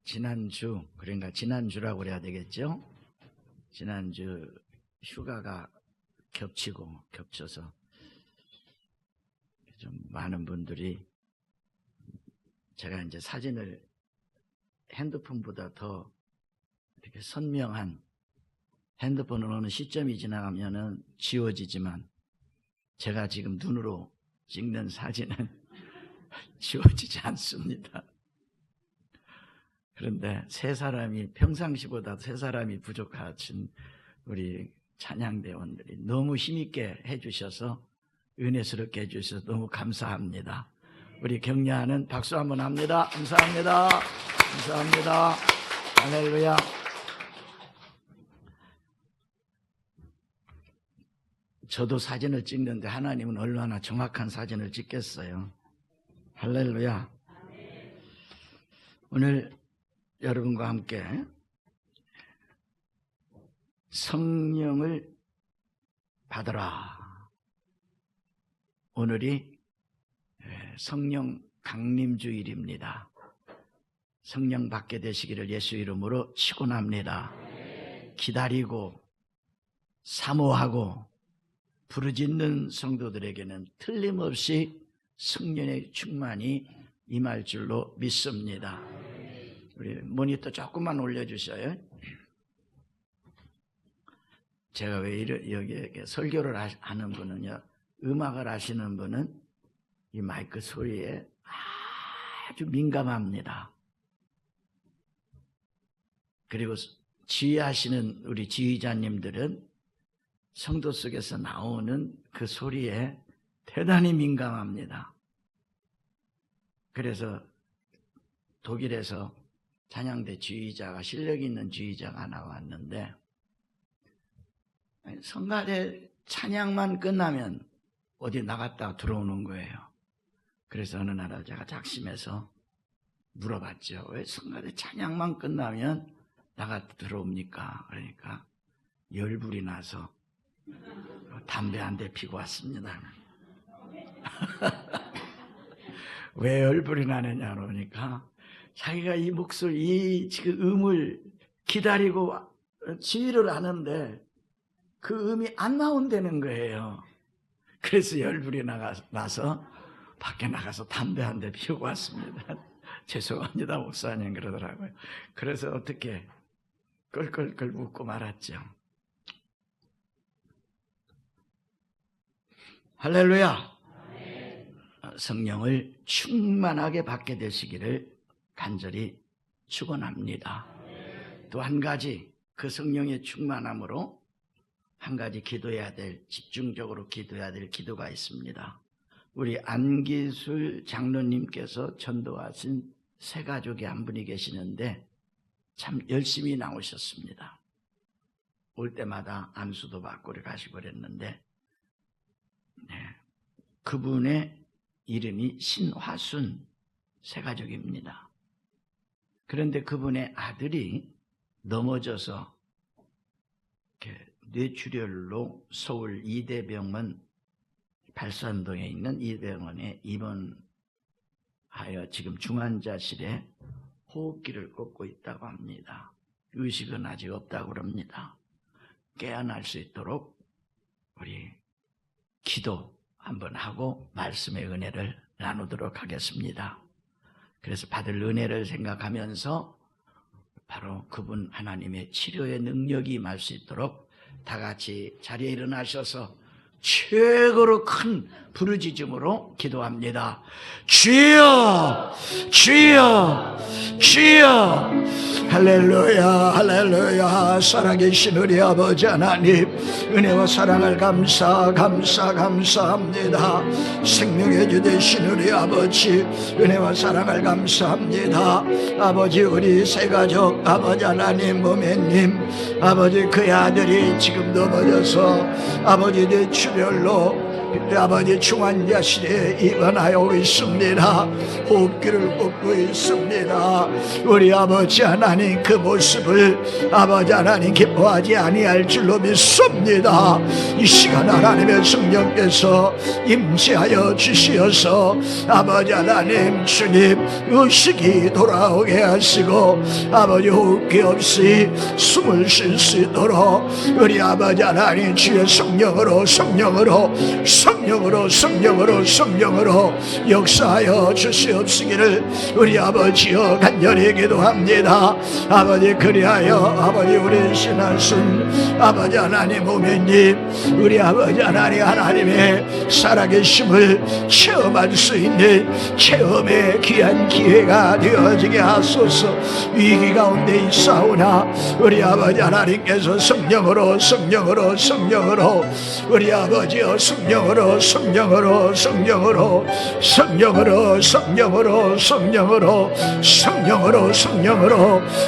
지난주, 그러니까 지난주라고 그래야 되겠죠? 지난주 휴가가 겹쳐서 좀 많은 분들이 제가 이제 사진을 핸드폰보다 더 이렇게 선명한, 핸드폰은 어느 시점이 지나가면은 지워지지만 제가 지금 눈으로 찍는 사진은 지워지지 않습니다. 그런데 평상시보다 세 사람이 부족하신 우리 찬양대원들이 너무 힘있게 해주셔서, 은혜스럽게 해주셔서 너무 감사합니다. 우리 격려하는 박수 한번 합니다. 감사합니다. 감사합니다. 할렐루야. 저도 사진을 찍는데 하나님은 얼마나 정확한 사진을 찍겠어요. 할렐루야. 오늘 여러분과 함께 성령을 받으라. 오늘이 성령 강림주일입니다. 성령 받게 되시기를 예수 이름으로 축원합니다. 기다리고 사모하고 부르짖는 성도들에게는 틀림없이 성령의 충만이 임할 줄로 믿습니다. 우리 모니터 조금만 올려주셔요. 제가 왜 여기 설교를 하는 분은요, 음악을 하시는 분은 이 마이크 소리에 아주 민감합니다. 그리고 지휘하시는 우리 지휘자님들은 성도 속에서 나오는 그 소리에 대단히 민감합니다. 그래서 독일에서 찬양대 지휘자가, 실력 있는 지휘자가 나왔는데, 성가대 찬양만 끝나면 어디 나갔다 들어오는 거예요. 그래서 어느 날 제가 작심해서 물어봤죠. 왜 성가대 찬양만 끝나면 나갔다 들어옵니까? 그러니까 열불이 나서 담배 한 대 피고 왔습니다. 왜 열불이 나느냐 그러니까 자기가 이 목소리, 지금 음을 기다리고 지휘를 하는데 그 음이 안 나온다는 거예요. 그래서 열불이 나서 밖에 나가서 담배 한 대 피우고 왔습니다. 죄송합니다 목사님 그러더라고요. 그래서 어떻게 끌끌끌 웃고 말았죠. 할렐루야. 성령을 충만하게 받게 되시기를 간절히 축원합니다. 또 한 가지, 그 성령의 충만함으로 한 가지 기도해야 될, 집중적으로 기도해야 될 기도가 있습니다. 우리 안기술 장로님께서 전도하신 세 가족이 한 분이 계시는데 참 열심히 나오셨습니다. 올 때마다 안수도 받고 가시고 그랬는데, 그분의 이름이 신화순 세 가족입니다. 그런데 그분의 아들이 넘어져서 뇌출혈로 서울 이대병원, 발산동에 있는 이대병원에 입원하여 지금 중환자실에 호흡기를 꽂고 있다고 합니다. 의식은 아직 없다고 합니다. 깨어날 수 있도록 우리 기도 한번 하고 말씀의 은혜를 나누도록 하겠습니다. 그래서 받을 은혜를 생각하면서 바로 그분 하나님의 치료의 능력이 임할 수 있도록 다 같이 자리에 일어나셔서 최고로 큰 부르짖음으로 기도합니다. 주여, 주여, 주여. 할렐루야, 할렐루야. 살아계신 우리 아버지 하나님, 은혜와 사랑을 감사합니다. 생명의 주 되신 우리 아버지, 은혜와 사랑을 감사합니다. 아버지, 우리 세 가족, 아버지 하나님, 모매님, 아버지 그의 아들이 지금 넘어져서 아버지 뇌출혈로 아버지 중환자실에 입원하여 있습니다. 호흡기를 꽂고 있습니다. 우리 아버지 하나님 그 모습을 아버지 하나님 기뻐하지 아니할 줄로 믿습니다. 이 시간 하나님의 성령께서 임재하여 주시어서 아버지 하나님 주님 의식이 돌아오게 하시고 아버지 호흡기 없이 숨을 쉴 수 있도록 우리 아버지 하나님 주의 성령으로 역사하여 주시옵시기를 우리 아버지여 간절히 기도합니다. 아버지 그리하여 아버지 우리 신하순 아버지 하나님 오면님 우리 아버지 하나님의 살아계심을 체험할 수 있는 체험의 귀한 기회가 되어지게 하소서. 위기 가운데 있사오나 우리 아버지 하나님께서 성령으로 우리 아버지여 성령으로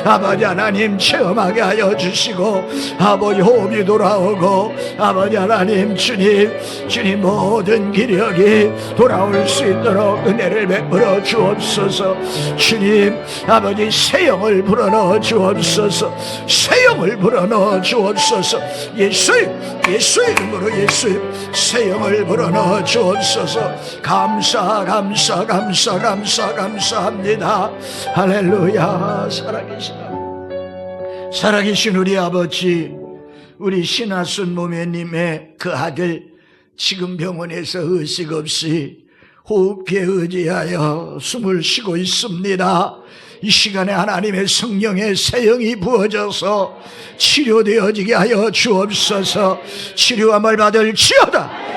아버지 하나님 체험하게 하여 주시고 아버지 호흡이 돌아오고 아버지 하나님 주님 모든 기력이 돌아올 수 있도록 은혜를 베풀어 주옵소서. 주님 아버지 새 영을 불어넣어 주옵소서. 예수 이름으로 새 영을 불어넣어 주옵소서. 감사합니다. 할렐루야. 살아계신 우리 아버지, 우리 신하순 모매님의 그 아들 지금 병원에서 의식 없이 호흡기에 의지하여 숨을 쉬고 있습니다. 이 시간에 하나님의 성령의 새 영이 부어져서 치료되어지게 하여 주옵소서. 치료함을 받을 지어다.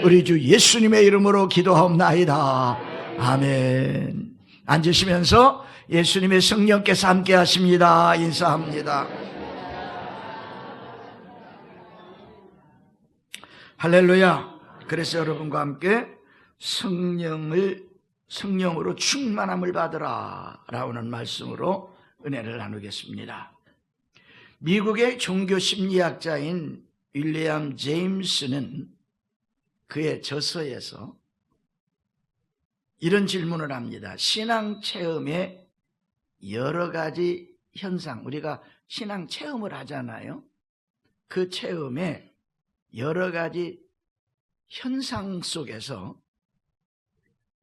우리 주 예수님의 이름으로 기도하옵나이다. 아멘. 앉으시면서 예수님의 성령께서 함께 하십니다. 인사합니다. 할렐루야. 그래서 여러분과 함께 성령으로 충만함을 받으라 라는 말씀으로 은혜를 나누겠습니다. 미국의 종교 심리학자인 윌리엄 제임스는 그의 저서에서 이런 질문을 합니다. 신앙 체험의 여러 가지 현상, 우리가 신앙 체험을 하잖아요. 그 체험의 여러 가지 현상 속에서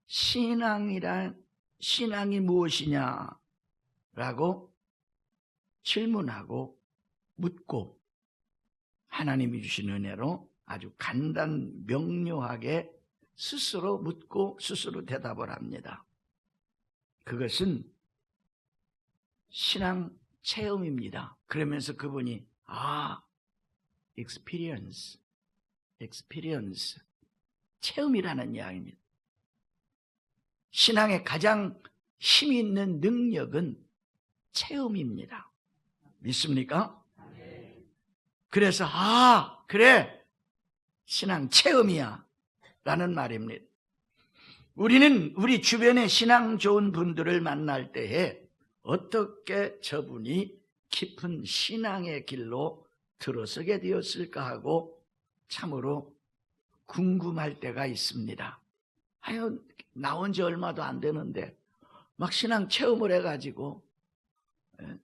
신앙이 무엇이냐라고 질문하고 묻고 하나님이 주신 은혜로 아주 간단 명료하게 스스로 묻고 스스로 대답을 합니다. 그것은 신앙 체험입니다. 그러면서 그분이 experience 체험이라는 이야기입니다. 신앙의 가장 힘이 있는 능력은 체험입니다. 믿습니까? 그래서 그래 신앙 체험이야 라는 말입니다. 우리는 우리 주변에 신앙 좋은 분들을 만날 때에 어떻게 저분이 깊은 신앙의 길로 들어서게 되었을까 하고 참으로 궁금할 때가 있습니다. 나온 지 얼마도 안 되는데 막 신앙 체험을 해가지고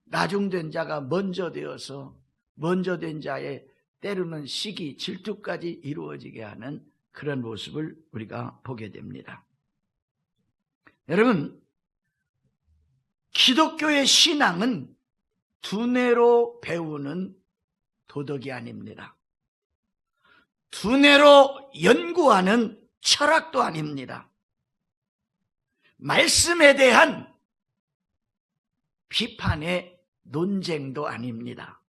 나중된 자가 먼저 되어서 먼저 된 자의 때로는 시기, 질투까지 이루어지게 하는 그런 모습을 우리가 보게 됩니다. 여러분, 기독교의 신앙은 두뇌로 배우는 도덕이 아닙니다. 두뇌로 연구하는 철학도 아닙니다. 말씀에 대한 비판의 논쟁도 아닙니다.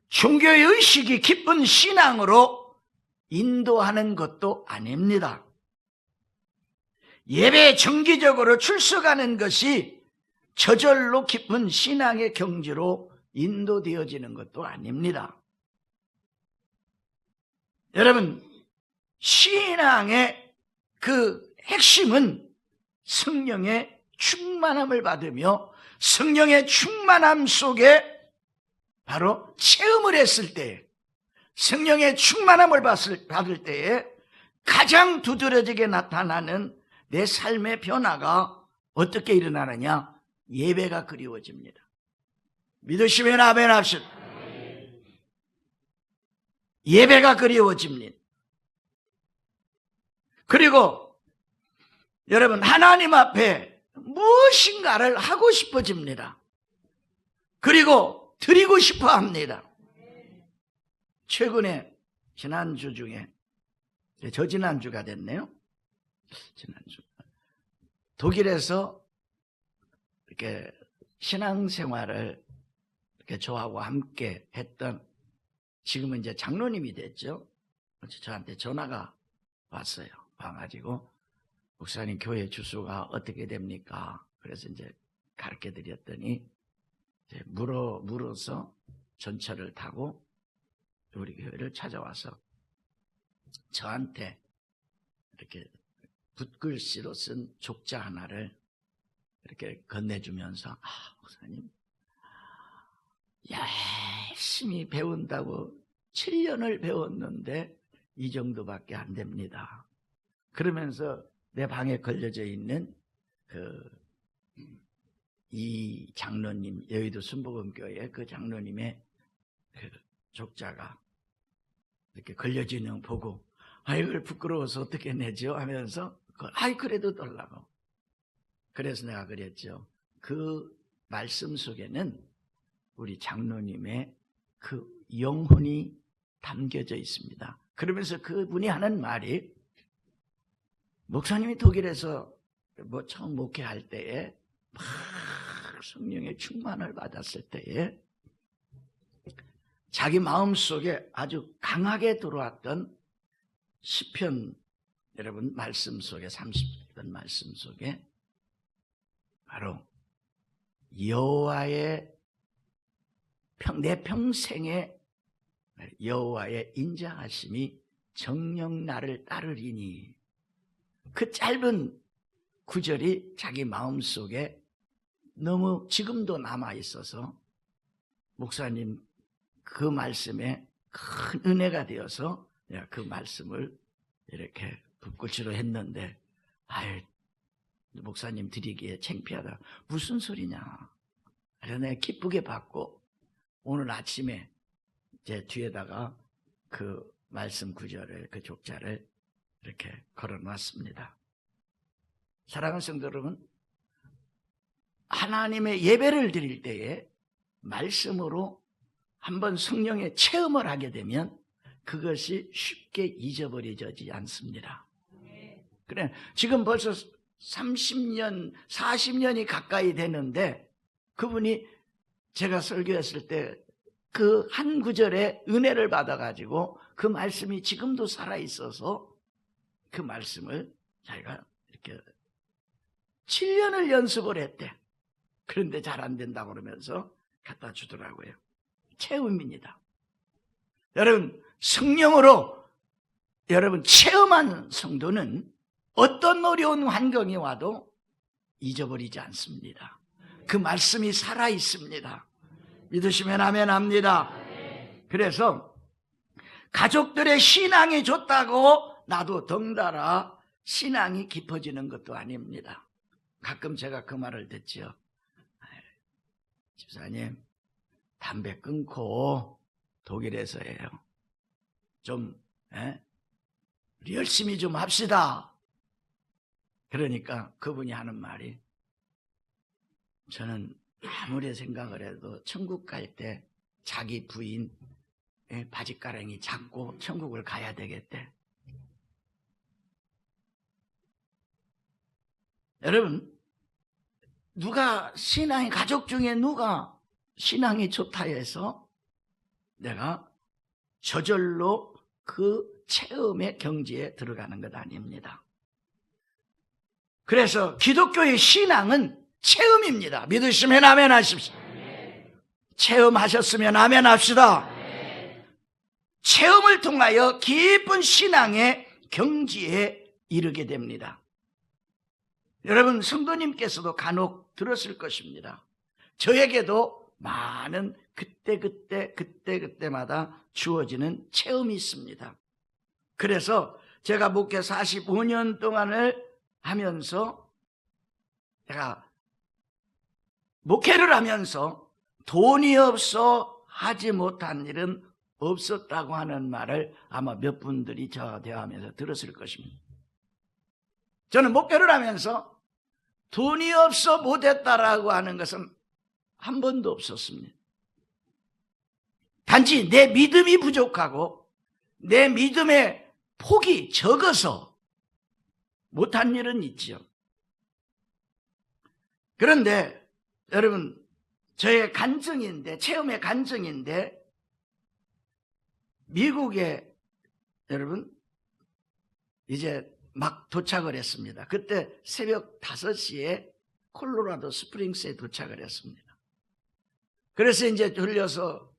종교의 의식이 깊은 신앙으로 인도하는 것도 아닙니다. 예배에 정기적으로 출석하는 것이 저절로 깊은 신앙의 경지로 인도되어지는 것도 아닙니다. 여러분, 신앙의 그 핵심은 성령의 충만함을 받으며 성령의 충만함 속에 바로 체험을 했을 때, 성령의 충만함을 받을 때에 가장 두드러지게 나타나는 내 삶의 변화가 어떻게 일어나느냐? 예배가 그리워집니다. 믿으시면 아멘 합시다. 예배가 그리워집니다. 그리고 여러분, 하나님 앞에 무엇인가를 하고 싶어집니다. 그리고 드리고 싶어 합니다. 최근에 지난주 중에, 저지난주가 됐네요. 지난주 독일에서 이렇게 신앙생활을 이렇게 저하고 함께 했던, 지금은 이제 장로님이 됐죠. 저한테 전화가 왔어요. 와가지고 목사님 교회 주소가 어떻게 됩니까? 그래서 이제 가르쳐 드렸더니 이제 물어서 전철을 타고 우리 교회를 찾아와서 저한테 이렇게 붓글씨로 쓴 족자 하나를 이렇게 건네주면서, 목사님 열심히 배운다고 7년을 배웠는데 이 정도밖에 안 됩니다. 그러면서 내 방에 걸려져 있는 이 장로님, 여의도 순복음교회 그 장로님의 그 족자가 이렇게 걸려지는 거 보고, 이걸 부끄러워서 어떻게 내죠? 하면서 그래도 달라고. 그래서 내가 그랬죠. 그 말씀 속에는 우리 장로님의 그 영혼이 담겨져 있습니다. 그러면서 그분이 하는 말이, 목사님이 독일에서 처음 목회할 때에 막 성령의 충만을 받았을 때에 자기 마음속에 아주 강하게 들어왔던 시편, 여러분 말씀 속에 30편 말씀 속에 바로 여호와의 내 평생에 여호와의 인자하심이 정녕 나를 따르리니, 그 짧은 구절이 자기 마음속에 너무 지금도 남아있어서 목사님 그 말씀에 큰 은혜가 되어서 내가 그 말씀을 이렇게 붓글씨로 했는데, 목사님 드리기에 창피하다. 무슨 소리냐. 그래서 내가 기쁘게 받고 오늘 아침에 제 뒤에다가 그 말씀 구절을, 그 족자를 이렇게 걸어놨습니다. 사랑하는 성도 여러분, 하나님의 예배를 드릴 때에 말씀으로 한번 성령의 체험을 하게 되면 그것이 쉽게 잊어버려지지 않습니다. 그래, 지금 벌써 30년, 40년이 가까이 되는데 그분이 제가 설교했을 때 그 한 구절에 은혜를 받아가지고 그 말씀이 지금도 살아있어서 그 말씀을 자기가 이렇게 7년을 연습을 했대. 그런데 잘 안 된다고 그러면서 갖다 주더라고요. 체험입니다. 여러분, 성령으로 여러분 체험한 성도는 어떤 어려운 환경이 와도 잊어버리지 않습니다. 그 말씀이 살아있습니다. 믿으시면 아멘 합니다. 그래서 가족들의 신앙이 좋다고 나도 덩달아 신앙이 깊어지는 것도 아닙니다. 가끔 제가 그 말을 듣죠. 집사님, 담배 끊고 독일에서 해요. 좀 열심히 좀 합시다. 그러니까 그분이 하는 말이, 저는 아무리 생각을 해도 천국 갈 때 자기 부인 바지가랑이 잡고 천국을 가야 되겠대. 여러분, 가족 중에 누가 신앙이 좋다 해서 내가 저절로 그 체험의 경지에 들어가는 것 아닙니다. 그래서 기독교의 신앙은 체험입니다. 믿으시면 아멘 하십시오. 체험하셨으면 아멘 합시다. 체험을 통하여 깊은 신앙의 경지에 이르게 됩니다. 여러분, 성도님께서도 간혹 들었을 것입니다. 저에게도 많은 그때마다 주어지는 체험이 있습니다. 그래서 제가 목회 45년 동안을 하면서 제가 목회를 하면서 돈이 없어 하지 못한 일은 없었다고 하는 말을 아마 몇 분들이 저와 대화하면서 들었을 것입니다. 저는 목회를 하면서 돈이 없어 못했다라고 하는 것은 한 번도 없었습니다. 단지 내 믿음이 부족하고 내 믿음의 폭이 적어서 못한 일은 있죠. 그런데 여러분, 저의 간증인데, 체험의 간증인데, 미국에 여러분 이제 막 도착을 했습니다. 그때 새벽 5시에 콜로라도 스프링스에 도착을 했습니다. 그래서 이제 졸려서,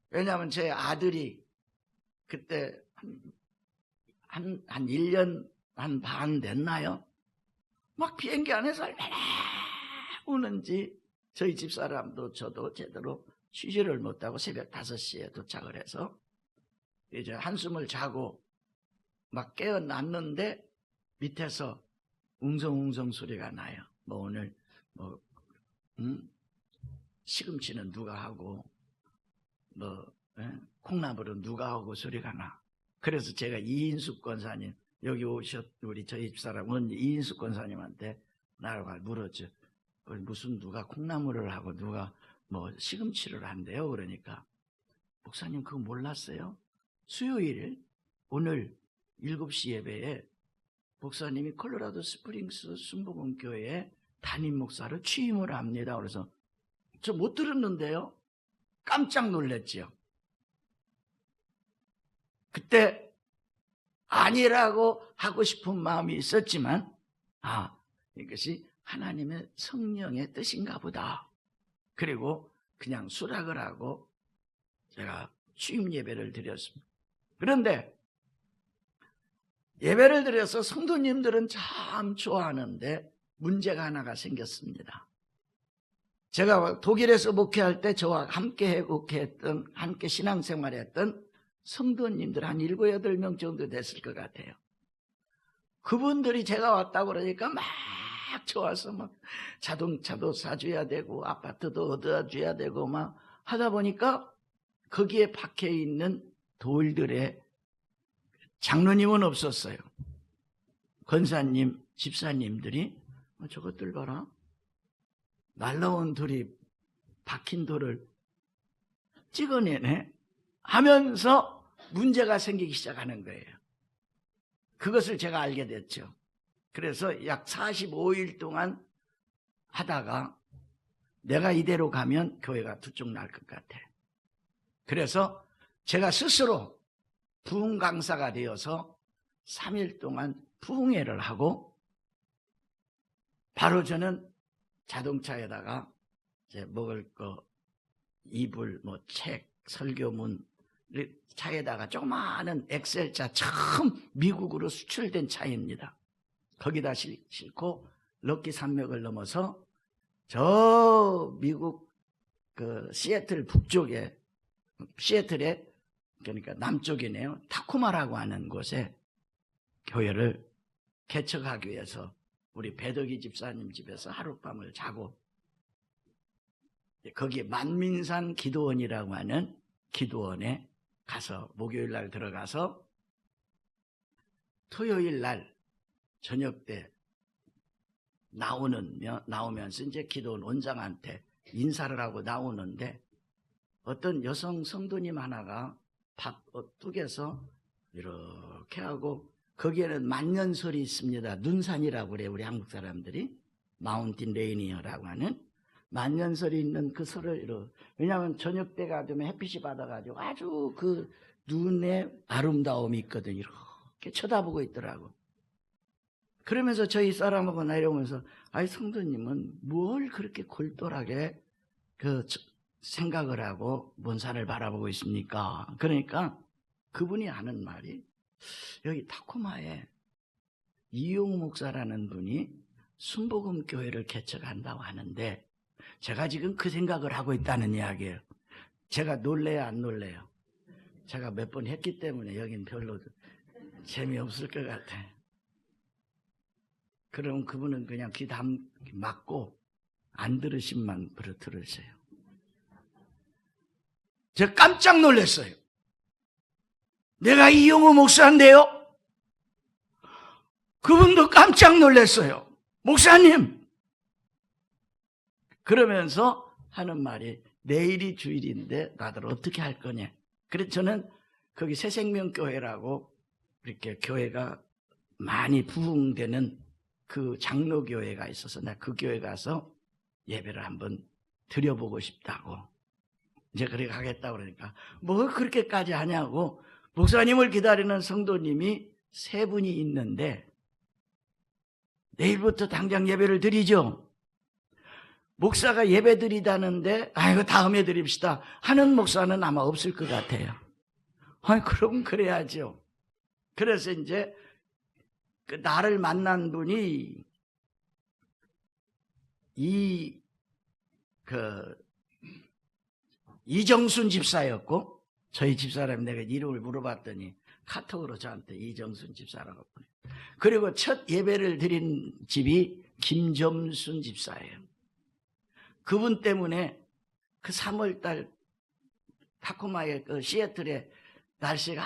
왜냐하면 제 아들이 그때 한 1년 반 됐나요? 막 비행기 안에서 얼마나 우는지 저희 집사람도 저도 제대로 쉬지를 못하고 새벽 5시에 도착을 해서 이제 한숨을 자고 막 깨어났는데 밑에서 웅성웅성 소리가 나요. 뭐 오늘 시금치는 누가 하고 콩나물은 누가 하고 소리가 나. 그래서 제가 이인숙 권사님, 여기 오셨 우리 저희 집사람은 이인숙 권사님한테 나를 물었죠. 무슨 누가 콩나물을 하고 누가 뭐 시금치를 한대요. 그러니까 목사님 그거 몰랐어요? 수요일 오늘 7시 예배에 목사님이 콜로라도 스프링스 순복음교회에 담임 목사를 취임을 합니다. 그래서 저 못 들었는데요. 깜짝 놀랐죠. 그때 아니라고 하고 싶은 마음이 있었지만 이것이 하나님의 성령의 뜻인가 보다. 그리고 그냥 수락을 하고 제가 취임 예배를 드렸습니다. 그런데 예배를 드려서 성도님들은 참 좋아하는데 문제가 하나가 생겼습니다. 제가 독일에서 목회할 때 저와 함께 목회했던, 함께 신앙생활했던 성도님들 한 7, 8명 정도 됐을 것 같아요. 그분들이 제가 왔다고 그러니까 막 좋아서 막 자동차도 사줘야 되고 아파트도 얻어줘야 되고 막 하다 보니까 거기에 박혀 있는 돌들의 장로님은 없었어요. 권사님, 집사님들이 저것들 봐라. 날라온 돌이 박힌 돌을 찍어내네 하면서 문제가 생기기 시작하는 거예요. 그것을 제가 알게 됐죠. 그래서 약 45일 동안 하다가 내가 이대로 가면 교회가 두쪽 날 것 같아. 그래서 제가 스스로 부흥 강사가 되어서 3일 동안 부흥회를 하고 바로 자동차에다가 이제 먹을 거, 이불, 책, 설교문 차에다가 조그마한 엑셀차 처음 미국으로 수출된 차입니다. 거기다 싣고 럭키 산맥을 넘어서 저 미국 그 시애틀 북쪽에, 시애틀에 그러니까 남쪽이네요. 타코마라고 하는 곳에 교회를 개척하기 위해서 우리 배덕이 집사님 집에서 하룻밤을 자고 거기에 만민산 기도원이라고 하는 기도원에 가서 목요일 날 들어가서 토요일 날 저녁 때 나오면서 이제 기도원 원장한테 인사를 하고 나오는데 어떤 여성 성도님 하나가 뚝에서 이렇게 하고 거기에는 만년설이 있습니다. 눈산이라고 그래요. 우리 한국 사람들이 마운틴 레이니어라고 하는 만년설이 있는 그 설을 왜냐하면 저녁 때가 되면 햇빛이 받아가지고 아주 그 눈에 아름다움이 있거든요. 이렇게 쳐다보고 있더라고. 그러면서 저희 사람하고 내려오면서 아이 성도님은 뭘 그렇게 골똘하게 그 생각을 하고 먼 산을 바라보고 있습니까? 그러니까 그분이 하는 말이 여기 타코마에 이용 목사라는 분이 순복음 교회를 개척한다고 하는데 제가 지금 그 생각을 하고 있다는 이야기예요. 제가 놀래요, 안 놀래요? 제가 몇 번 했기 때문에 여긴 별로 재미없을 것 같아. 그럼 그분은 그냥 귀 막고 안 들으신만 들으세요. 제가 깜짝 놀랐어요. 내가 이용호 목사인데요? 그분도 깜짝 놀랐어요. 목사님! 그러면서 하는 말이 내일이 주일인데 나들 어떻게 할 거냐. 그래서 저는 거기 새생명교회라고 이렇게 교회가 많이 부흥되는 그 장로교회가 있어서 내가 그 교회 가서 예배를 한번 드려보고 싶다고. 이제 그렇게 가겠다고 그러니까 뭐 그렇게까지 하냐고. 목사님을 기다리는 성도님이 3분이 있는데 내일부터 당장 예배를 드리죠. 목사가 예배 드리다는데 아이고 다음에 드립시다 하는 목사는 아마 없을 것 같아요. 아니 그럼 그래야죠. 그래서 이제 그 나를 만난 분이 이정순 집사였고, 저희 집사람이 내가 이름을 물어봤더니 카톡으로 저한테 이정순 집사라고 보내요. 그리고 첫 예배를 드린 집이 김점순 집사예요. 그분 때문에 그 3월달 타코마의 그 시애틀에 날씨가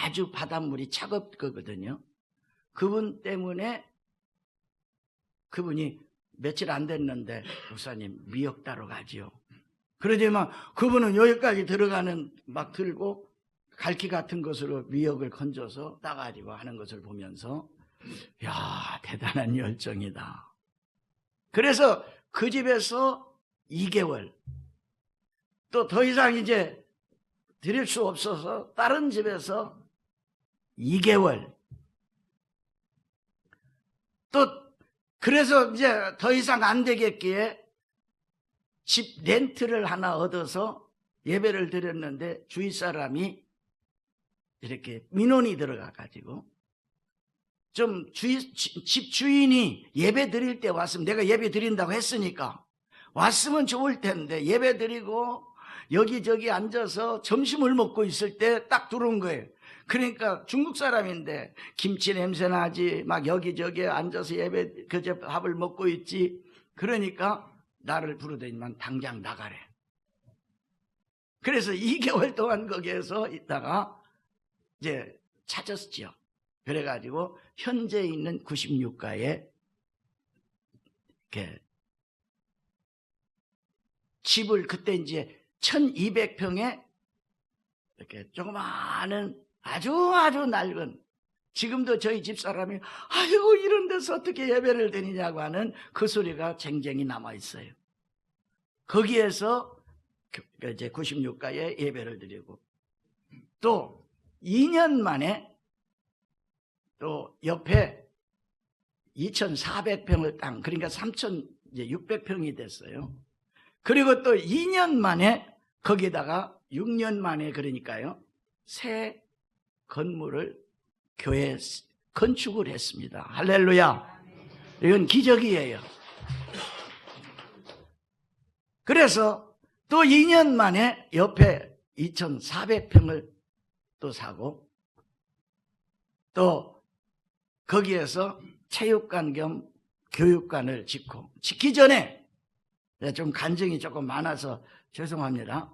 아주 바닷물이 차갑거든요. 그분 때문에 그분이 며칠 안 됐는데 목사님 미역 따러 가지요. 그러지만 그분은 여기까지 들어가는 막 들고 갈퀴 같은 것으로 미역을 건져서 따가지고 하는 것을 보면서 야 대단한 열정이다. 그래서 그 집에서 2개월 또 더 이상 이제 드릴 수 없어서 다른 집에서 2개월 또 그래서 이제 더 이상 안 되겠기에 집 렌트를 하나 얻어서 예배를 드렸는데 주위 사람이 이렇게 민원이 들어가가지고 좀 집 주인이 예배 드릴 때 왔으면 내가 예배 드린다고 했으니까 왔으면 좋을 텐데 예배 드리고 여기저기 앉아서 점심을 먹고 있을 때 딱 들어온 거예요. 그러니까 중국 사람인데 김치 냄새 나지 막 여기저기 앉아서 예배 그저 밥을 먹고 있지. 그러니까 나를 부르더니만 당장 나가래. 그래서 2개월 동안 거기에서 있다가 이제 찾았죠. 그래가지고 현재 있는 96가에 이렇게 집을 그때 이제 1200평에 이렇게 조그마한 아주 낡은 지금도 저희 집사람이 아이고 이런 데서 어떻게 예배를 드리냐고 하는 그 소리가 쟁쟁이 남아있어요. 거기에서 이제 96가에 예배를 드리고 또 2년 만에 또 옆에 2400평을 땅 그러니까 3600평이 됐어요. 그리고 또 2년 만에 거기다가 6년 만에 그러니까요 새 건물을 교회에 건축을 했습니다. 할렐루야. 이건 기적이에요. 그래서 또 2년 만에 옆에 2400평을 또 사고 또 거기에서 체육관 겸 교육관을 짓기 전에 좀 간증이 조금 많아서 죄송합니다.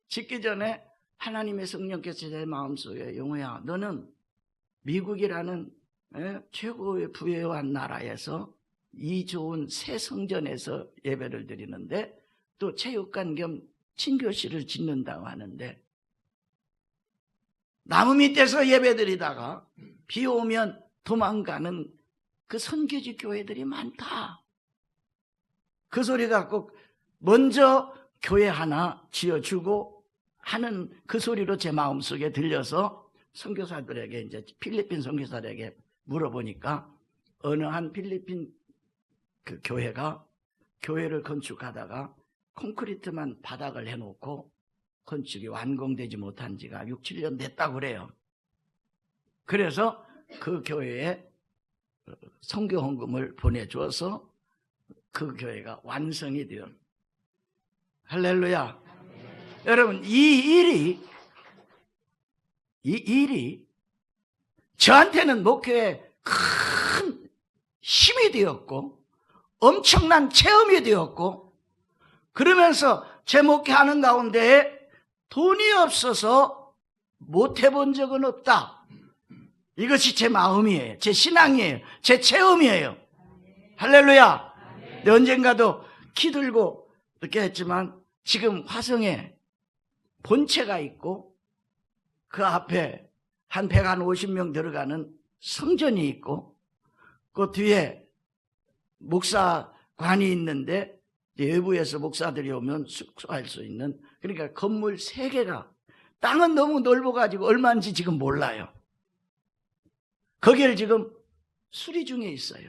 짓기 전에 하나님의 성령께서 제 마음속에 용호야 너는 미국이라는 최고의 부유한 나라에서 이 좋은 새 성전에서 예배를 드리는데 또 체육관 겸 친교실을 짓는다고 하는데 나무 밑에서 예배 드리다가 비 오면 도망가는 그 선교지 교회들이 많다. 그 소리가 꼭 먼저 교회 하나 지어주고 하는 그 소리로 제 마음속에 들려서 선교사들에게 이제 필리핀 선교사들에게 물어보니까 어느 한 필리핀 그 교회가 교회를 건축하다가 콘크리트만 바닥을 해놓고 건축이 완공되지 못한 지가 6, 7년 됐다고 그래요. 그래서 그 교회에 선교 헌금을 보내줘서 그 교회가 완성이 돼요. 할렐루야. 여러분, 이 일이 저한테는 목회에 큰 힘이 되었고 엄청난 체험이 되었고, 그러면서 제 목회하는 가운데 돈이 없어서 못 해본 적은 없다. 이것이 제 마음이에요. 제 신앙이에요. 제 체험이에요. 할렐루야. 근데 언젠가도 키 들고 이렇게 했지만 지금 화성에 본체가 있고 그 앞에 한 150명 들어가는 성전이 있고 그 뒤에 목사관이 있는데 외부에서 목사들이 오면 숙소할 수 있는, 그러니까 건물 3개가, 땅은 너무 넓어가지고 얼마인지 지금 몰라요. 거기를 지금 수리 중에 있어요.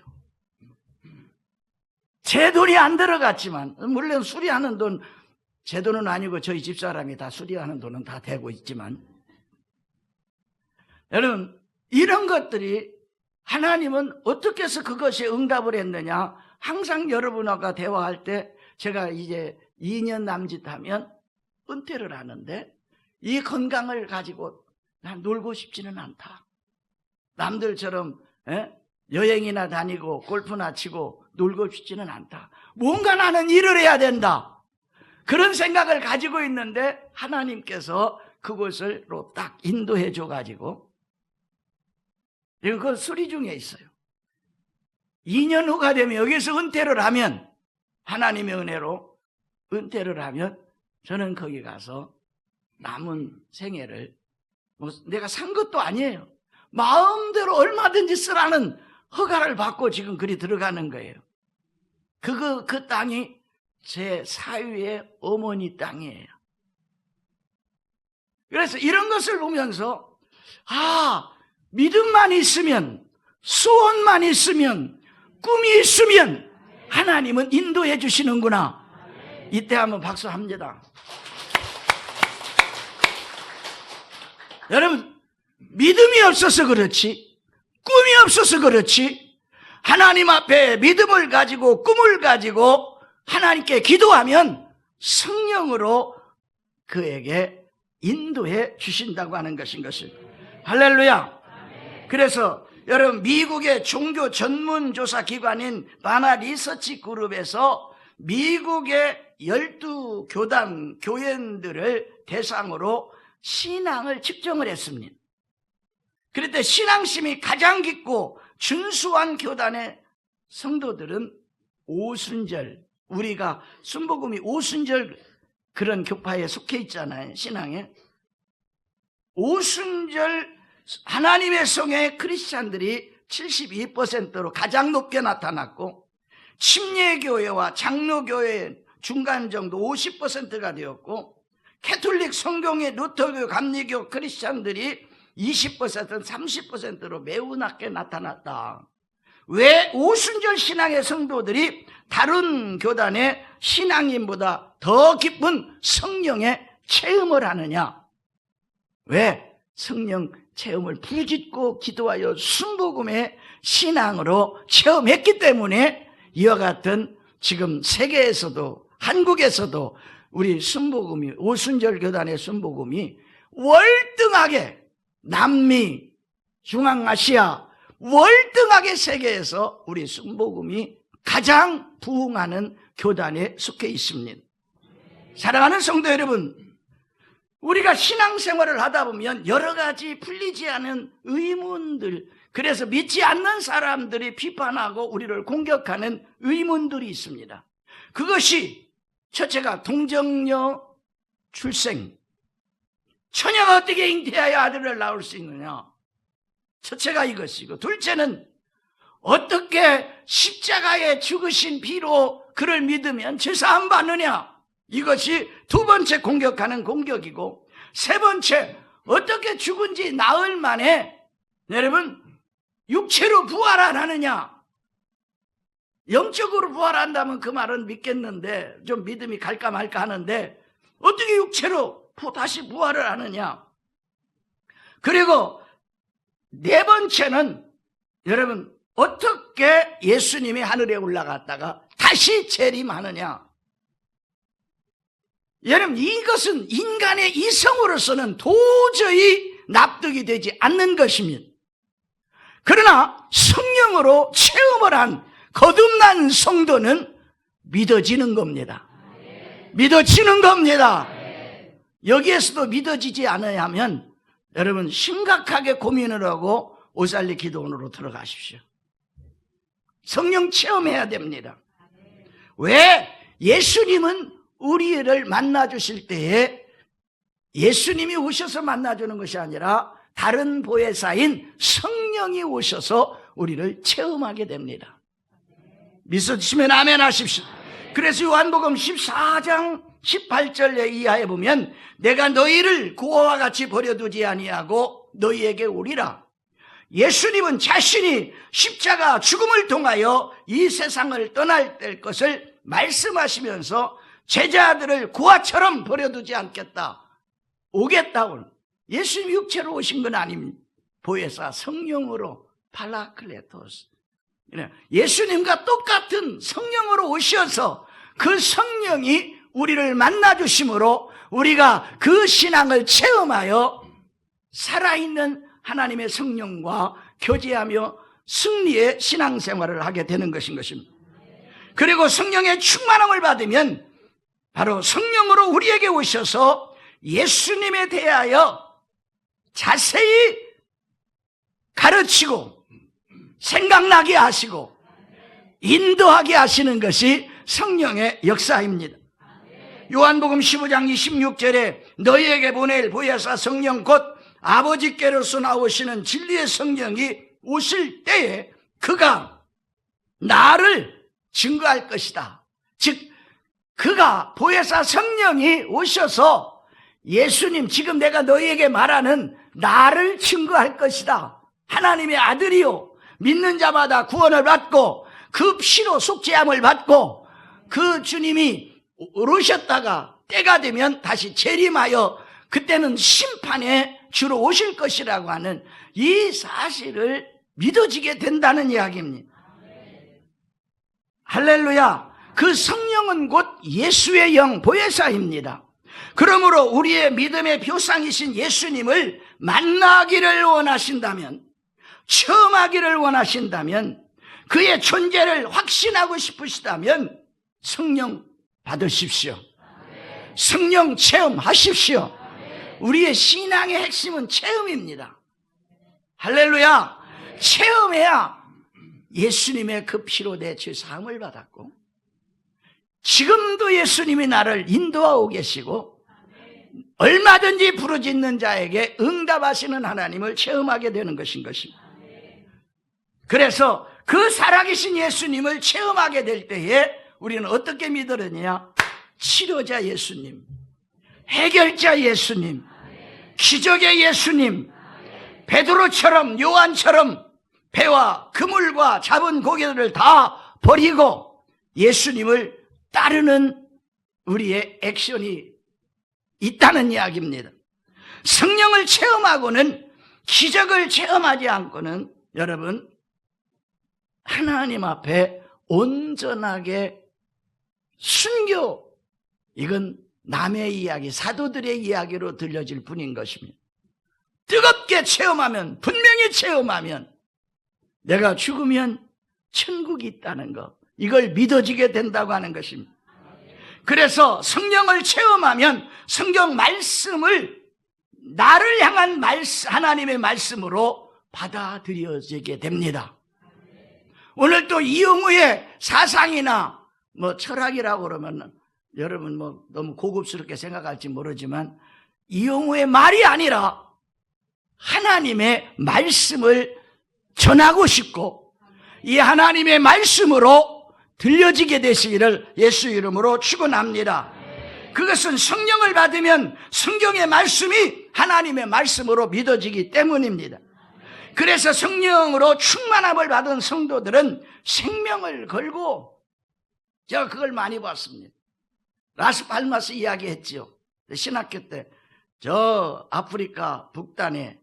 제 돈이 안 들어갔지만, 물론 수리하는 돈, 제 돈은 아니고 저희 집사람이 다 수리하는 돈은 다 되고 있지만, 여러분, 이런 것들이 하나님은 어떻게 해서 그것이 응답을 했느냐? 항상 여러분과 대화할 때 제가 이제 2년 남짓하면 은퇴를 하는데 이 건강을 가지고 난 놀고 싶지는 않다. 남들처럼 여행이나 다니고 골프나 치고 놀고 싶지는 않다. 뭔가 나는 일을 해야 된다. 그런 생각을 가지고 있는데 하나님께서 그것을로 딱 인도해 줘가지고 이거 수리 중에 있어요. 2년 후가 되면 여기서 은퇴를 하면, 하나님의 은혜로 은퇴를 하면 저는 거기 가서 남은 생애를 내가 산 것도 아니에요. 마음대로 얼마든지 쓰라는 허가를 받고 지금 그리 들어가는 거예요. 그 땅이 제 사위의 어머니 땅이에요. 그래서 이런 것을 보면서 믿음만 있으면, 소원만 있으면, 꿈이 있으면 하나님은 인도해 주시는구나. 이때 한번 박수합니다. 여러분, 믿음이 없어서 그렇지, 꿈이 없어서 그렇지, 하나님 앞에 믿음을 가지고 꿈을 가지고 하나님께 기도하면 성령으로 그에게 인도해 주신다고 하는 것인 것을. 할렐루야. 그래서 여러분, 미국의 종교 전문조사 기관인 바나 리서치 그룹에서 미국의 12교단 교회들을 대상으로 신앙을 측정을 했습니다. 그런데 신앙심이 가장 깊고 준수한 교단의 성도들은 오순절, 우리가 순복음이 오순절 그런 교파에 속해 있잖아요. 신앙에 오순절 하나님의 성의 크리스찬들이 72%로 가장 높게 나타났고, 침례교회와 장로교회 중간 정도 50%가 되었고, 캐톨릭 성경회 루터교 감리교 크리스찬들이 20%, 30%로 매우 낮게 나타났다. 왜 오순절 신앙의 성도들이 다른 교단의 신앙인보다 더 깊은 성령의 체험을 하느냐? 왜? 성령 체험을 부르짖고 기도하여 순복음의 신앙으로 체험했기 때문에 이와 같은 지금 세계에서도 한국에서도 우리 순복음이, 오순절 교단의 순복음이 월등하게 남미, 중앙아시아 월등하게 세계에서 우리 순복음이 가장 부흥하는 교단에 속해 있습니다. 사랑하는 성도 여러분, 우리가 신앙생활을 하다 보면 여러 가지 풀리지 않은 의문들, 그래서 믿지 않는 사람들이 비판하고 우리를 공격하는 의문들이 있습니다. 그것이 첫째가 동정녀 출생, 처녀가 어떻게 잉태하여 아들을 낳을 수 있느냐, 첫째가 이것이고, 둘째는 어떻게 십자가에 죽으신 피로 그를 믿으면 죄사함 받느냐, 이것이 두 번째 공격하는 공격이고, 세 번째 어떻게 죽은 지 나흘 만에 여러분 육체로 부활하느냐. 영적으로 부활한다면 그 말은 믿겠는데 좀 믿음이 갈까 말까 하는데 어떻게 육체로 다시 부활을 하느냐. 그리고 네 번째는 여러분 어떻게 예수님이 하늘에 올라갔다가 다시 재림하느냐. 여러분, 이것은 인간의 이성으로서는 도저히 납득이 되지 않는 것입니다. 그러나 성령으로 체험을 한 거듭난 성도는 믿어지는 겁니다. 믿어지는 겁니다. 여기에서도 믿어지지 않아야 하면 여러분 심각하게 고민을 하고 오살리 기도원으로 들어가십시오. 성령 체험해야 됩니다. 왜? 예수님은 우리를 만나주실 때에 예수님이 오셔서 만나주는 것이 아니라 다른 보혜사인 성령이 오셔서 우리를 체험하게 됩니다. 믿으시면 아멘 하십시오. 그래서 요한복음 14장 18절 이하에 보면 내가 너희를 고아와 같이 버려두지 아니하고 너희에게 오리라. 예수님은 자신이 십자가 죽음을 통하여 이 세상을 떠날 것을 말씀하시면서 제자들을 고아처럼 버려두지 않겠다. 오겠다고. 예수님이 육체로 오신 건 아닙니다. 보혜사 성령으로 팔라클레토스. 예수님과 똑같은 성령으로 오셔서 그 성령이 우리를 만나주심으로 우리가 그 신앙을 체험하여 살아있는 하나님의 성령과 교제하며 승리의 신앙생활을 하게 되는 것입니다. 그리고 성령의 충만함을 받으면 바로 성령으로 우리에게 오셔서 예수님에 대하여 자세히 가르치고 생각나게 하시고 인도하게 하시는 것이 성령의 역사입니다. 요한복음 15장 26절에 너희에게 보낼 보혜사 성령 곧 아버지께로서 나오시는 진리의 성령이 오실 때에 그가 나를 증거할 것이다. 즉 그가 보혜사 성령이 오셔서 예수님 지금 내가 너희에게 말하는 나를 증거할 것이다. 하나님의 아들이요 믿는 자마다 구원을 받고 그 피로 속죄함을 받고 그 주님이 오르셨다가 때가 되면 다시 재림하여 그때는 심판의 주로 오실 것이라고 하는 이 사실을 믿어지게 된다는 이야기입니다. 할렐루야. 그 성령은 곧 예수의 영 보혜사입니다. 그러므로 우리의 믿음의 표상이신 예수님을 만나기를 원하신다면, 체험하기를 원하신다면, 그의 존재를 확신하고 싶으시다면 성령 받으십시오. 성령 체험하십시오. 우리의 신앙의 핵심은 체험입니다. 할렐루야. 체험해야 예수님의 그 피로 내 죄 사함을 받았고 지금도 예수님이 나를 인도하고 계시고 얼마든지 부르짖는 자에게 응답하시는 하나님을 체험하게 되는 것입니다. 그래서 그 살아계신 예수님을 체험하게 될 때에 우리는 어떻게 믿으느냐? 치료자 예수님, 해결자 예수님, 기적의 예수님, 베드로처럼 요한처럼 배와 그물과 잡은 고기들을 다 버리고 예수님을 따르는 우리의 액션이 있다는 이야기입니다. 성령을 체험하고는 기적을 체험하지 않고는 여러분 하나님 앞에 온전하게 순교, 이건 남의 이야기, 사도들의 이야기로 들려질 뿐인 것입니다. 뜨겁게 체험하면, 분명히 체험하면 내가 죽으면 천국이 있다는 것, 이걸 믿어지게 된다고 하는 것입니다. 그래서 성령을 체험하면 성경 말씀을 나를 향한 하나님의 말씀으로 받아들여지게 됩니다. 오늘 또 이영우의 사상이나 철학이라고 그러면 여러분 너무 고급스럽게 생각할지 모르지만 이영우의 말이 아니라 하나님의 말씀을 전하고 싶고 이 하나님의 말씀으로 들려지게 되시기를 예수 이름으로 축원합니다. 그것은 성령을 받으면 성경의 말씀이 하나님의 말씀으로 믿어지기 때문입니다. 그래서 성령으로 충만함을 받은 성도들은 생명을 걸고, 제가 그걸 많이 봤습니다. 라스팔마스 이야기했지요. 신학교 때 저 아프리카 북단에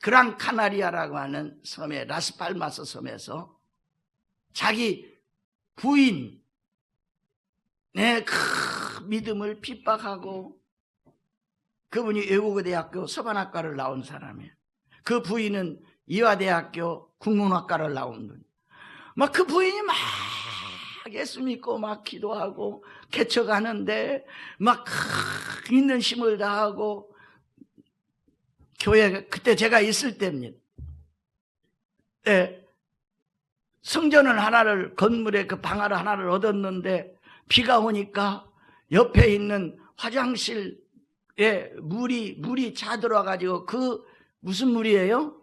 그란 카나리아라고 하는 섬에, 라스팔마스 섬에서 자기 부인의 큰 믿음을 핍박하고, 그분이 외국어대학교 서반학과를 나온 사람이에요. 그 부인은 이화대학교 국문학과를 나온 분. 막 그 부인이 막 예수 믿고 막 기도하고 개척하는데 막 있는 힘을 다하고, 교회 그때 제가 있을 때입니다. 네, 성전을 하나를, 건물에 그 방 하나를 얻었는데 비가 오니까 옆에 있는 화장실에 물이 차 들어와가지고, 그 무슨 물이에요?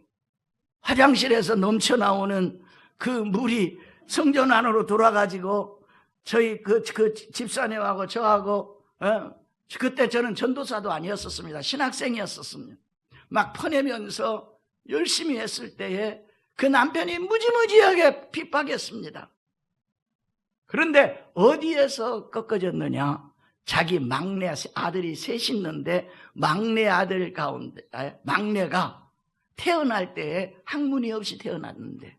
화장실에서 넘쳐 나오는 그 물이 성전 안으로 돌아가지고 저희 그 집사님하고 저하고, 그때 저는 전도사도 아니었었습니다. 신학생이었었습니다. 막 퍼내면서 열심히 했을 때에 그 남편이 무지무지하게 핍박했습니다. 그런데 어디에서 꺾어졌느냐? 자기 막내 아들이 셋 있는데 막내 아들 가운데, 막내가 태어날 때에 학문이 없이 태어났는데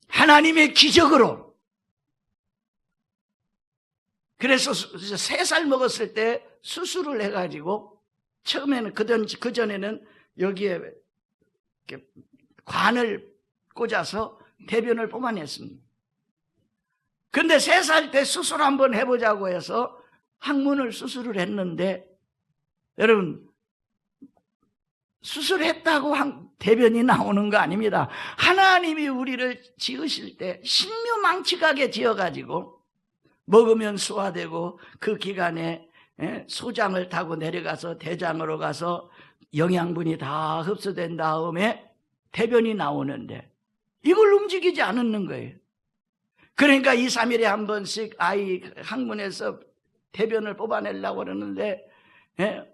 하나님의 기적으로, 그래서 3살 먹었을 때 수술을 해가지고, 처음에는 그전에는 여기에 이렇게 관을 꽂아서 대변을 뽑아냈습니다. 근데 3살 때 수술 한번 해보자고 해서 항문을 수술을 했는데, 여러분, 수술했다고 대변이 나오는 거 아닙니다. 하나님이 우리를 지으실 때 신묘망측하게 지어가지고 먹으면 소화되고, 그 기간에 소장을 타고 내려가서 대장으로 가서 영양분이 다 흡수된 다음에 대변이 나오는데 이걸 움직이지 않는 거예요. 그러니까 2, 3일에 한 번씩 아이 항문에서 대변을 뽑아내려고 그러는데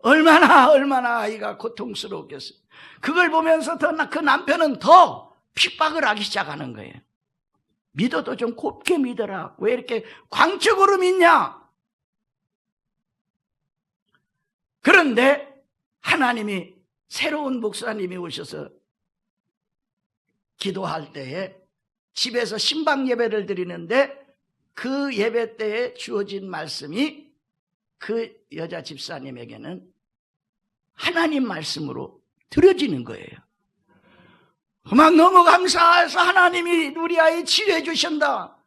얼마나 아이가 고통스러웠겠어요. 그걸 보면서 그 남편은 더 핍박을 하기 시작하는 거예요. 믿어도 좀 곱게 믿어라. 왜 이렇게 광적으로 믿냐? 그런데 하나님이, 새로운 목사님이 오셔서 기도할 때에 집에서 신방 예배를 드리는데, 그 예배 때에 주어진 말씀이 그 여자 집사님에게는 하나님 말씀으로 들어지는 거예요. 막 너무 감사해서 하나님이 우리 아이 치료해 주신다.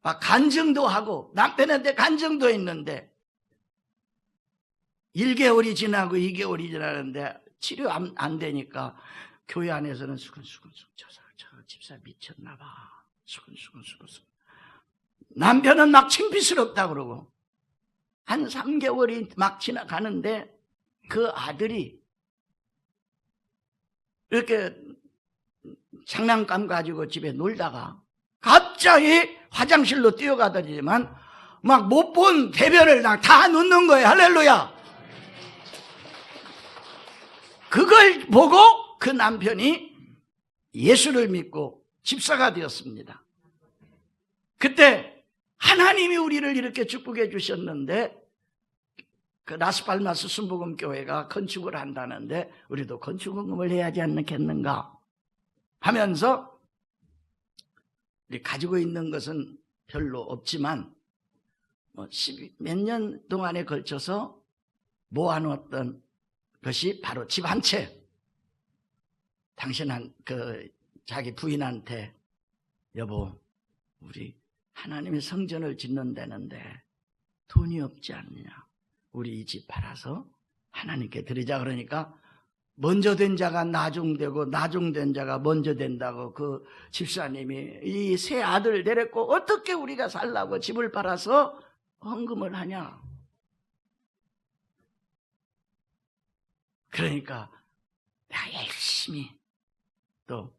막 간증도 하고, 남편한테 간증도 했는데 1개월이 지나고 2개월이 지나는데 치료 안 되니까 교회 안에서는 수근수근 저 집사 미쳤나 봐. 수근수근. 남편은 막 창피스럽다 그러고, 한 3개월이 막 지나가는데 그 아들이 이렇게 장난감 가지고 집에 놀다가 갑자기 화장실로 뛰어가더니만 막 못 본 대변을 다 넣는 거예요. 할렐루야. 그걸 보고 그 남편이 예수를 믿고 집사가 되었습니다. 그때 하나님이 우리를 이렇게 축복해 주셨는데, 그 라스팔마스 순복음교회가 건축을 한다는데 우리도 건축헌금을 해야지 않겠는가 하면서, 우리 가지고 있는 것은 별로 없지만 몇 년 동안에 걸쳐서 모아놓았던 것이 바로 집 한 채, 자기 부인한테, 여보, 우리 하나님의 성전을 짓는다는데 돈이 없지 않느냐, 우리 이 집 팔아서 하나님께 드리자. 그러니까 먼저 된 자가 나중되고 나중된 자가 먼저 된다고 그 집사님이 이 세 아들 데리고 어떻게 우리가 살라고 집을 팔아서 헌금을 하냐. 그러니까 내가 열심히 또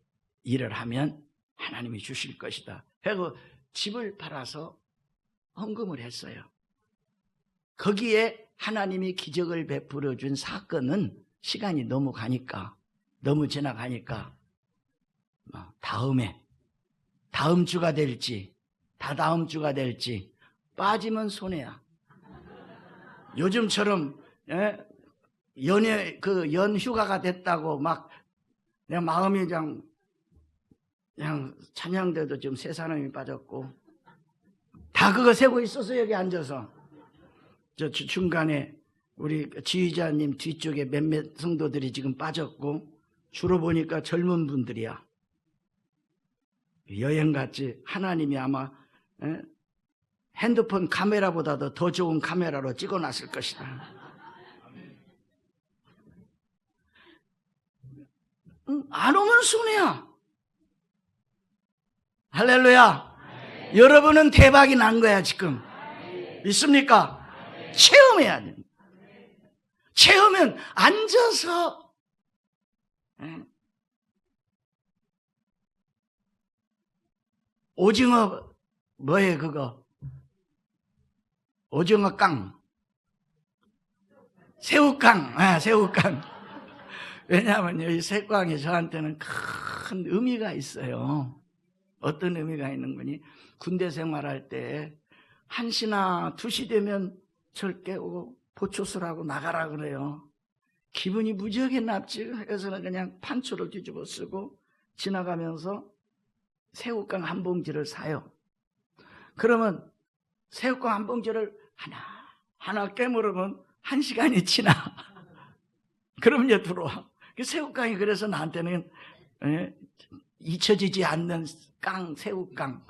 일을 하면 하나님이 주실 것이다 하고 집을 팔아서 헌금을 했어요. 거기에 하나님이 기적을 베풀어 준 사건은 시간이 너무 지나가니까 다음 주가 될지 다다음 주가 될지 빠지면 손해야. 요즘처럼 연휴가가 됐다고 막 내 마음이 그냥 찬양대도 지금 세 사람이 빠졌고 다 그거 세고 있었어. 여기 앉아서 저 중간에 우리 지휘자님 뒤쪽에 몇몇 성도들이 지금 빠졌고 주로 보니까 젊은 분들이야. 여행 갔지. 하나님이 아마 핸드폰 카메라보다도 더 좋은 카메라로 찍어놨을 것이다. 안 오면 손해야. 할렐루야. 여러분은 대박이 난 거야 지금. 믿습니까? 체험해야 돼. 체험은 앉아서 오징어 뭐예요 그거? 오징어 깡, 새우깡, 새우깡. 왜냐하면 이 새우깡이 저한테는 큰 의미가 있어요. 어떤 의미가 있는 거니? 군대 생활할 때 1시나 2시 되면 절 깨우고 보초술하고 나가라 그래요. 기분이 무지하게 납지. 그래서는 그냥 판초를 뒤집어 쓰고 지나가면서 새우깡 한 봉지를 사요. 그러면 새우깡 한 봉지를 하나 깨물으면 1시간이 지나. 그럼 이제 들어와. 새우깡이 그래서 나한테는 잊혀지지 않는 새우깡.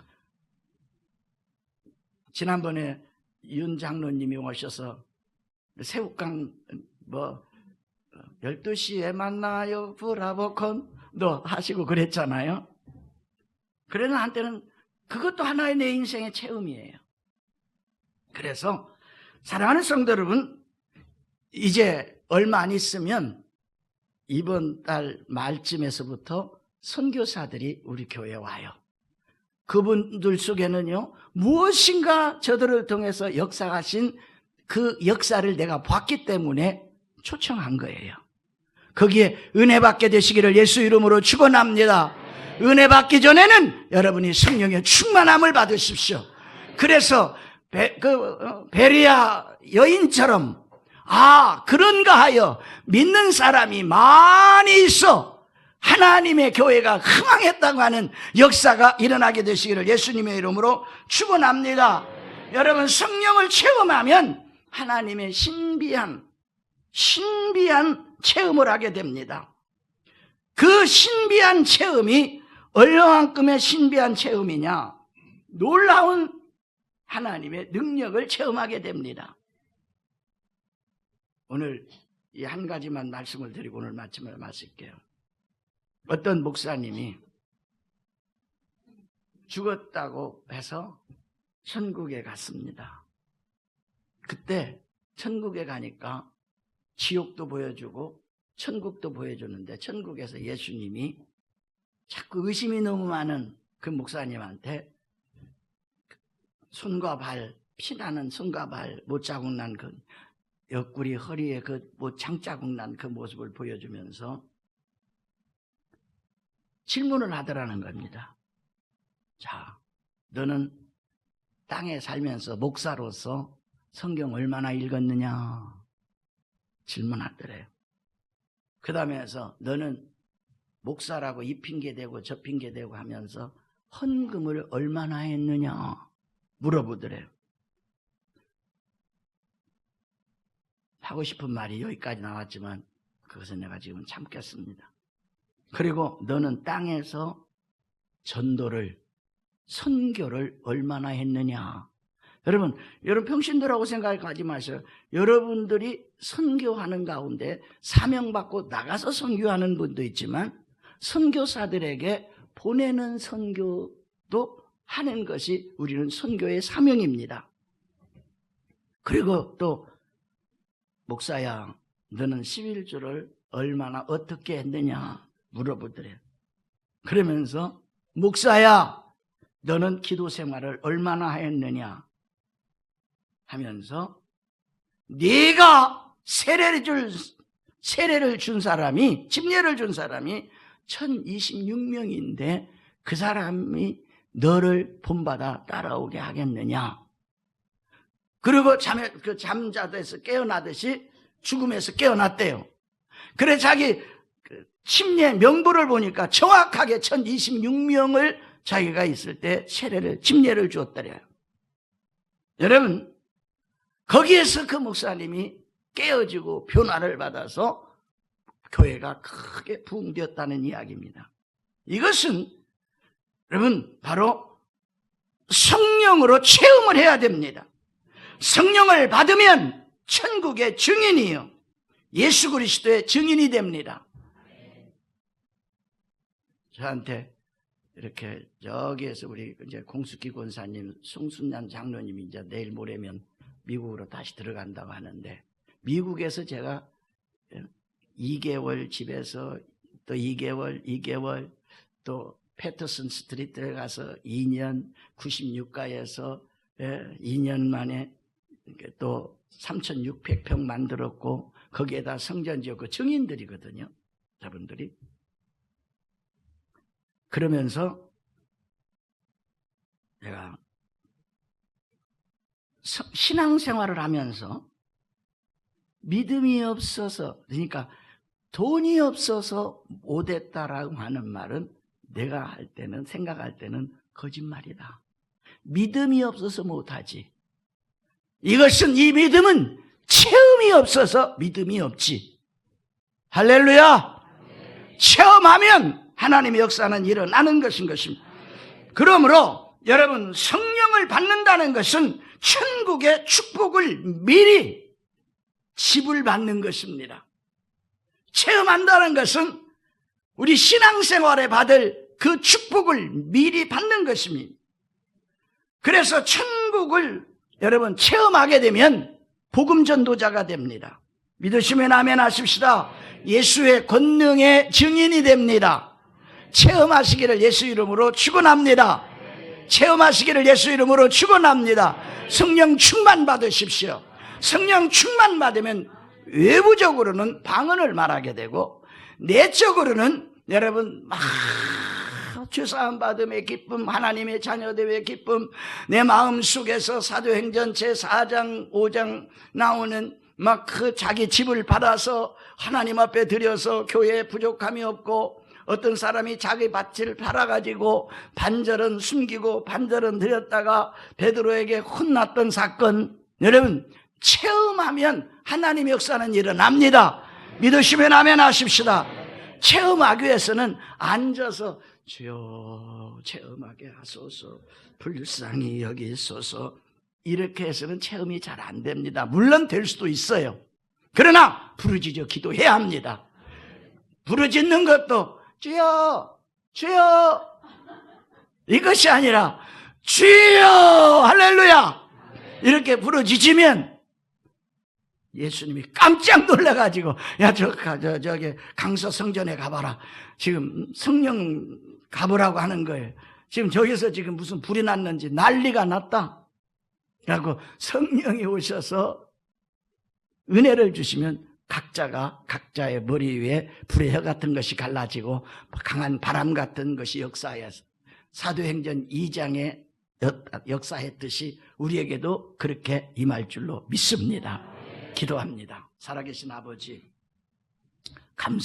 지난번에 윤 장로님이 오셔서 새우깡 12시에 만나요 브라보콘 너 하시고 그랬잖아요. 그래 나한테는 그것도 하나의 내 인생의 체험이에요. 그래서 사랑하는 성도 여러분, 이제 얼마 안 있으면 이번 달 말쯤에서부터 선교사들이 우리 교회에 와요. 그분들 속에는요, 무엇인가 저들을 통해서 역사하신 그 역사를 내가 봤기 때문에 초청한 거예요. 거기에 은혜 받게 되시기를 예수 이름으로 축원합니다. 은혜 받기 전에는 여러분이 성령의 충만함을 받으십시오. 그래서 베리아 여인처럼 그런가 하여 믿는 사람이 많이 있어 하나님의 교회가 흥황했다고 하는 역사가 일어나게 되시기를 예수님의 이름으로 축원합니다. 여러분 성령을 체험하면 하나님의 신비한 체험을 하게 됩니다. 그 신비한 체험이 얼마만큼의 신비한 체험이냐? 놀라운 하나님의 능력을 체험하게 됩니다. 오늘 이 한 가지만 말씀을 드리고 오늘 마침을 마칠게요. 어떤 목사님이 죽었다고 해서 천국에 갔습니다. 그때 천국에 가니까 지옥도 보여주고 천국도 보여주는데 천국에서 예수님이 자꾸 의심이 너무 많은 그 목사님한테 손과 발, 피나는 손과 발, 못자국 난 그 옆구리 허리에 그 장자국 난 그 모습을 보여주면서 질문을 하더라는 겁니다. 자, 너는 땅에 살면서 목사로서 성경 얼마나 읽었느냐? 질문하더래요. 그 다음에서 너는 목사라고 이 핑계대고 저 핑계대고 하면서 헌금을 얼마나 했느냐? 물어보더래요. 하고 싶은 말이 여기까지 나왔지만 그것은 내가 지금 참겠습니다. 그리고 너는 땅에서 선교를 얼마나 했느냐? 여러분 평신도라고 생각하지 마세요. 여러분들이 선교하는 가운데 사명받고 나가서 선교하는 분도 있지만 선교사들에게 보내는 선교도 하는 것이 우리는 선교의 사명입니다. 그리고 또 목사야, 너는 11조를 얼마나 어떻게 했느냐 물어보더래요. 그러면서 목사야, 너는 기도 생활을 얼마나 했느냐 하면서 네가 세례를 준 사람이, 집례를 준 사람이 1026명인데 그 사람이 너를 본받아 따라오게 하겠느냐? 그리고 잠자듯이 깨어나듯이 죽음에서 깨어났대요. 그래 자기 침례 명부를 보니까 정확하게 1026명을 자기가 있을 때 집례를 주었더래요. 여러분, 거기에서 그 목사님이 깨어지고 변화를 받아서 교회가 크게 부흥되었다는 이야기입니다. 이것은 여러분 바로 성령으로 체험을 해야 됩니다. 성령을 받으면 천국의 증인이요, 예수 그리스도의 증인이 됩니다. 저한테 이렇게 저기에서 우리 이제 공숙기 권사님, 송순양 장로님이 이제 내일 모레면 미국으로 다시 들어간다고 하는데, 미국에서 제가 2개월 집에서 또 2개월 또 패터슨 스트리트에 가서 2년 96가에서 2년 만에 또 3,600평 만들었고 거기에다 성전 지었고 증인들이거든요, 저분들이. 그러면서 내가 신앙생활을 하면서 믿음이 없어서, 그러니까 돈이 없어서 못했다라고 하는 말은 내가 할 때는, 생각할 때는 거짓말이다. 믿음이 없어서 못하지. 이것은, 이 믿음은 체험이 없어서 믿음이 없지. 할렐루야. 체험하면 하나님의 역사는 일어나는 것입니다. 그러므로 여러분, 성령을 받는다는 것은 천국의 축복을 미리 집을 받는 것입니다. 체험한다는 것은 우리 신앙생활에 받을 그 축복을 미리 받는 것입니다. 그래서 천국을 여러분 체험하게 되면 복음 전도자가 됩니다. 믿으시면 아멘 하십시다. 예수의 권능의 증인이 됩니다. 체험하시기를 예수 이름으로 축원합니다. 체험하시기를 예수 이름으로 축원합니다. 성령 충만 받으십시오. 성령 충만 받으면 외부적으로는 방언을 말하게 되고 내적으로는 여러분 막 죄사함 받음의 기쁨, 하나님의 자녀됨의 기쁨, 내 마음속에서 사도행전 제4장 5장 나오는 막 그 자기 집을 받아서 하나님 앞에 드려서 교회에 부족함이 없고, 어떤 사람이 자기 밭을 팔아가지고 반절은 숨기고 반절은 드렸다가 베드로에게 혼났던 사건, 여러분 체험하면 하나님의 역사는 일어납니다. 믿으시면 아멘 하십시다. 체험하기 위해서는 앉아서 주여 체험하게 하소서, 불쌍히 여기소서, 이렇게 해서는 체험이 잘 안 됩니다. 물론 될 수도 있어요. 그러나 부르짖어 기도해야 합니다. 부르짖는 것도 주여 주여 이것이 아니라 주여 할렐루야 이렇게 부르짖으면 예수님이 깜짝 놀라가지고 야 저기 강서 성전에 가봐라, 지금 성령 가보라고 하는 거예요. 지금 저기서 지금 무슨 불이 났는지 난리가 났다. 그래갖고 성령이 오셔서 은혜를 주시면 각자가 각자의 머리 위에 불의 혀 같은 것이 갈라지고 강한 바람 같은 것이 역사하여서 사도행전 2장에 역사했듯이 우리에게도 그렇게 임할 줄로 믿습니다. 기도합니다. 살아계신 아버지, 감사